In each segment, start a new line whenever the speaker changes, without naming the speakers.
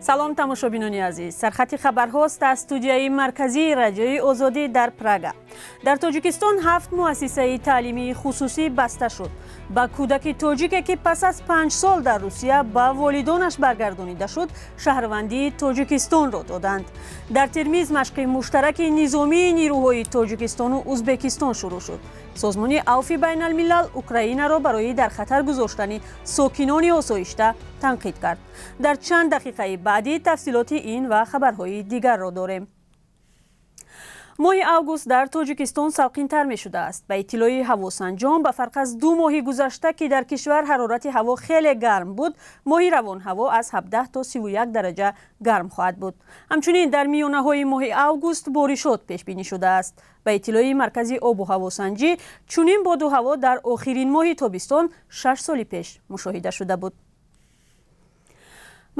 салом тамошобинони азиз, сархати хабарҳост аз студияи марказии радиои озодӣ дар Прага. Дар Тоҷикистон 7 муассисаи таълимии хусусӣ баста шуд. Ба кӯдаки тоҷике ки пас аз 5 сол дар Русия ба волидонаш баргардонида шуд, шаҳрвандии Тоҷикистонро доданд. Дар Термиз машқи муштараки низомии нирӯҳои Тоҷикистону Узбекистон шурӯъ шуд. созмони Авфи байналмилал Украинаро барои дар хатар гузоштани сокинони осоишта танқид кард. дар чанд дақиқаи баъдӣ тафсилоти ин ва хабарҳои дигарро дорем. моҳи август дар Тоҷикистон салқинтар мешудааст. ба иттилои ҳавосанҷом, ба фарқ аз 2 моҳи гузашта ки дар кишвар ҳарорати ҳаво хеле гарм буд, моҳи равон ҳаво аз 17 то 31 дараҷа гарм хоҳад буд. ҳамчунин дар миёнаҳои моҳи август боришот пешбинӣ шудааст. ба иттилои маркази обу ҳавосанҷӣ, чунин боду ҳаво дар охирин моҳи тобистон 6 соли пеш мушоҳида шуда буд.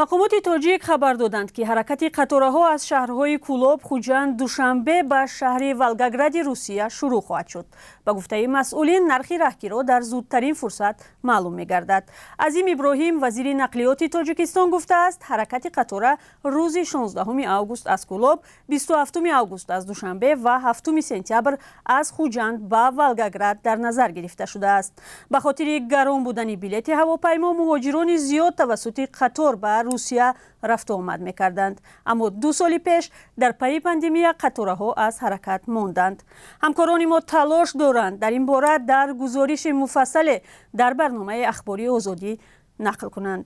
мақомоти тоҷик хабар доданд ки ҳаракати қатораҳо аз шаҳрҳои Кӯлоб, Хуҷанд, Душанбе ба шаҳри Волгогради Русия шурӯъ хоҳад шуд. ба гуфтаи масъулин, нархи раҳгирро дар зудтарин фурсат маълум мегардад. Азим Иброҳим, вазири нақлиёти Тоҷикистон, гуфтааст, ҳаракати қатора рӯзи 16 август аз Кӯлоб, 27 август аз Душанбе ва 7 сентябр аз Хуҷанд ба Волгоград дар назар гирифта шудааст. ба хотири гарон будани билети ҳавопаймо, муҳоҷирони зиёд тавассути қатор ба Русия рафту омад мекарданд. аммо 2 соли пеш дар пайи пандемия қатораҳо аз ҳаракат монданд. ҳамкорони мо талош доранд дар ин бора дар гузориши муфассале дар барномаи ахбори озодӣ нақл кунанд.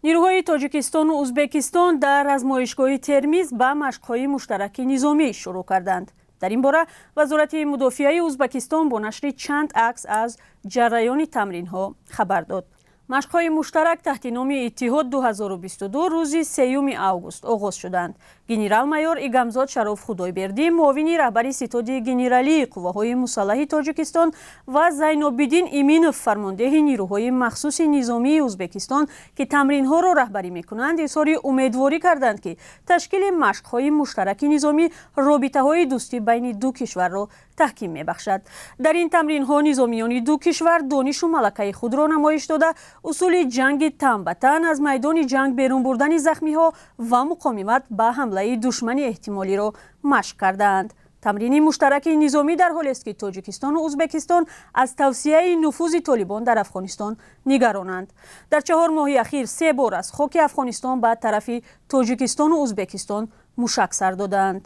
нирӯҳои Тоҷикистону Узбекистон дар азмоишгоҳи Термиз ба машқҳои муштараки низомӣ шурӯъ карданд. дар ин бора вазорати мудофиаи Узбекистон бо нашри чанд акс аз ҷараёни тамринҳо хабар дод. машқҳои муштарак таҳти номи Иттиҳод 2022 рӯзи 3 август оғоз шуданд. генерал-майор Игамзод Шароф Худойбердӣ, муовини раҳбари ситоди генералии қувваҳои мусаллаҳи Тоҷикистон ва Зайнобиддин Иминов, фармондеҳи нирӯҳои махсуси низомии Узбекистон ки тамринҳоро раҳбарӣ мекунанд, изҳори умедворӣ карданд ки ташкили машқҳои муштараки низомӣ робитаҳои дӯстӣ байни ду кишварро таҳким мебахшад. дар ин тамринҳо низомиёни ду кишвар донишу малакаи худро намоиш дода, усули ҷанги тан ба тан, аз майдони ҷанг берун бурдани захмиҳо ва муқомимат ба ҳамлаи душмани эҳтимолиро машқ кардаанд. тамрини муштараки низомӣ дар ҳолест ки Тоҷикистону Узбекистон аз тавсияи нуфузи Толибон дар Афғонистон нигаронанд. дар 4 моҳи ахир 3 бор аз хоки Афғонистон ба тарафи Тоҷикистону Узбекистон мушак сар доданд.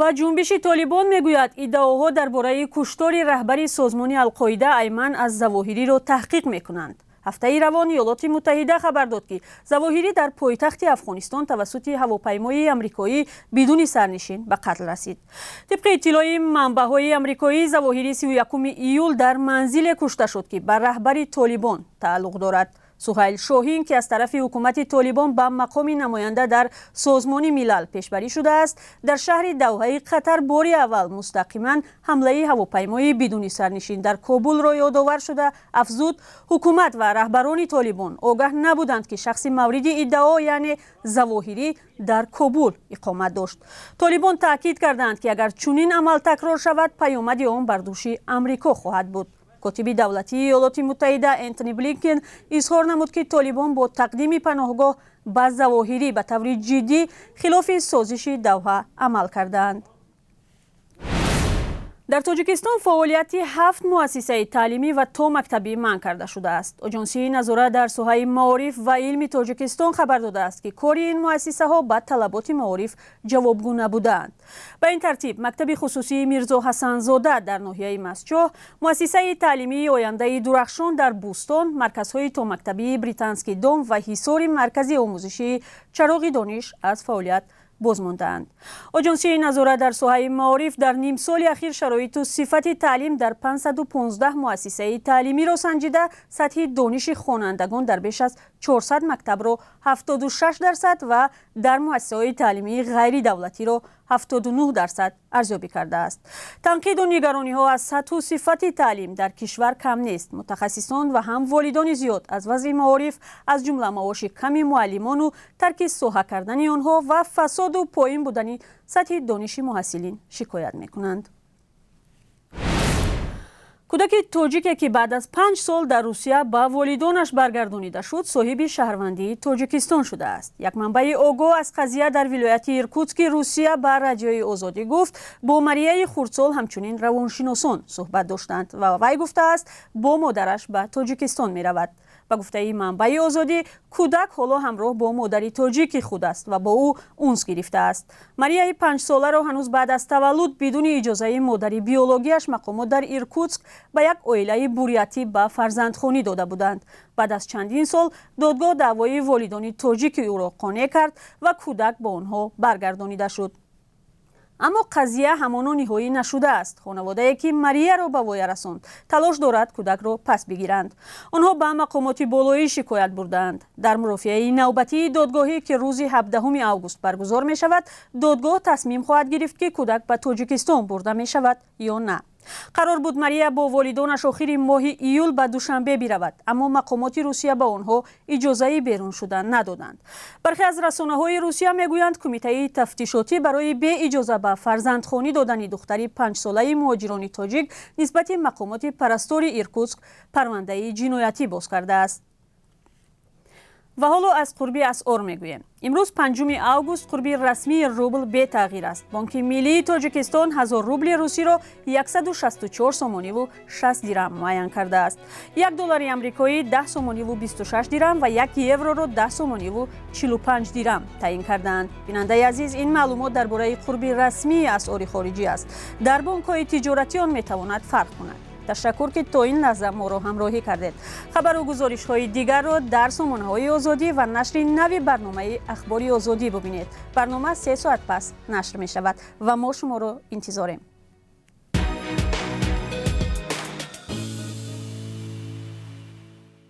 ва ҷунбиши Толибон мегӯяд, иддаоҳо дар бораи куштори раҳбари созмони Алқоида Айман аз Завоҳириро таҳқиқ мекунанд. ҳафтаи равон Иёлоти Муттаҳида хабар дод ки Завоҳирӣ дар пойтахти Афғонистон тавассути ҳавопаймои амрикоӣ бидуни сарнишин ба қатл расид. тибқи иттилои манбаъҳои амрикоӣ, Завоҳирӣ 31 июл дар манзиле кушта шуд ки ба раҳбари Толибон тааллуқ дорад. Суҳайл Шоҳин, ки аз тарафи ҳукумати Толибон ба мақоми намоянда дар Созмони Милал пешбарӣ шудааст, дар шаҳри Давҳаи Қатар бори аввал мустақиман ҳамлаи ҳавопаймои бидуни сарнишин дар Кобулро ёдовар шуда афзуд, ҳукумат ва раҳбарони Толибон огаҳ набуданд ки шахси мавриди иддао, яъне Завоҳирӣ, дар Кобул иқомат дошт. Толибон таъкид карданд ки агар чунин амал такрор шавад, паёмади он бар дӯши Амрико хоҳад буд. котиби давлатии Иёлоти Муттаҳида Энтони Блинкен изҳор намуд ки Толибон бо тақдими паноҳгоҳ ба Завоҳирӣ ба таври ҷиддӣ хилофи созиши Давҳа амал кардаанд. дар Тоҷикистон фаъолияти 7 муассисаи таълимӣ ва то мактабӣ манъ карда шудааст. Оҷонсии назорат дар соҳаи маориф ва илми Тоҷикистон хабар додааст ки кори ин муассисаҳо ба талаботи маориф ҷавобгӯ набуданд. ба ин тартиб мактаби хусусии Мирзо Ҳасанзода дар ноҳияи Мастчоҳ, муассисаи таълимии Ояндаи Дурахшон дар Бӯстон, марказҳои томактабии Британский дом ва ҳисори маркази омӯзишии Чароғи дониш аз фаъолият бозмондаанд. оҷонсияи назорат дар соҳаи маориф дар нимсоли ахир шароиту сифати таълим дар 515 муассисаи таълимиро санҷида, сатҳи дониши хонандагон дар беш аз 400 мактабро 76% ва дар муассисаҳои таълимии ғайридавлатиро 79% арзёбӣ кардааст. танқиду нигарониҳо аз сатҳу сифати таълим дар кишвар кам нест. мутахассисон ва ҳам волидони зиёд аз вазъи маориф, аз ҷумла маоши ками муаллимону тарки соҳа кардани онҳо ва фасоду поин будани сатҳи дониши муҳассилин шикоят мекунанд. کودک تاجیکی که بعد از 5 سال در روسیه با والدانش برگردانیده شد صاحب شهروندی تاجیکستان شده است. یک منبع آگاه از قضیه در ولایت ایرکوتسک روسیه به رادیوی آزادی گفت با مریه خردسال همچنین روانشناسان صحبت داشتند و وی گفته است با مادرش به تاجیکستان می رود. به گفته این منبع آزادی کودک حالا همراه با مادری تاجیک خود است و با او اونس گرفته است. مریه 5 ساله را هنوز بعد از تولد بدون اجازه مادری بیولوژیش مقامات در ایرکوتسک به یک عائله بوریتی به فرزندخوانی داده بودند. بعد از چندین سال دادگاه دعوای والدان تاجیک او را قانع کرد و کودک با آنها برگردانیده شد. اما قضیه همانا نهایی نشده است. خانواده که مریه را به وی رساند تلاش دارد کودک را پس بگیرند. آنها به مقامات بالایی شکایت بردند. در مرافعه نوبتی دادگاهی که روز 17 آگوست برگزار می شود، دادگاه تصمیم خواهد گرفت که کودک به تاجیکستان برده می شود یا نه. قرار بود مریه با والدانش آخر ماه ایول به دوشنبه برود، اما مقامات روسیه به آنها اجازه بیرون شدن ندادند. برخی از رسانه‌های روسیه میگویند کمیته تفتیشاتی برای به اجازه به فرزندخوانی دادن دختری 5 ساله مهاجران تاجیک نسبت مقامات پرستار ایرکوتسک پرونده جنایتی باز کرده است. و حالا از قربی اسعار میگوییم. امروز 5 آگوست قربی رسمی روبل به تغییر است. بانک ملی تاجیکستان 1000 روبل روسی را 164 سومانی و 60 درم معین کرده است. 1 دلار آمریکایی 10 سومانی و 26 درم و 1 یورو را 10 سومانی و 45 درم تعیین کردند. بیننده عزیز، این معلومات درباره قربی رسمی اسعار خارجی است. در بانک‌های تجارتی آن میتواند فرق کند. تشکر که تا این لحظه ما را همراهی کردید. خبر و گزارش‌های دیگر را در سامانه‌های آزادی و نشر نوی برنامه اخباری آزادی ببینید. برنامه 3 ساعت پس نشر می شود و ما شما را انتظاریم.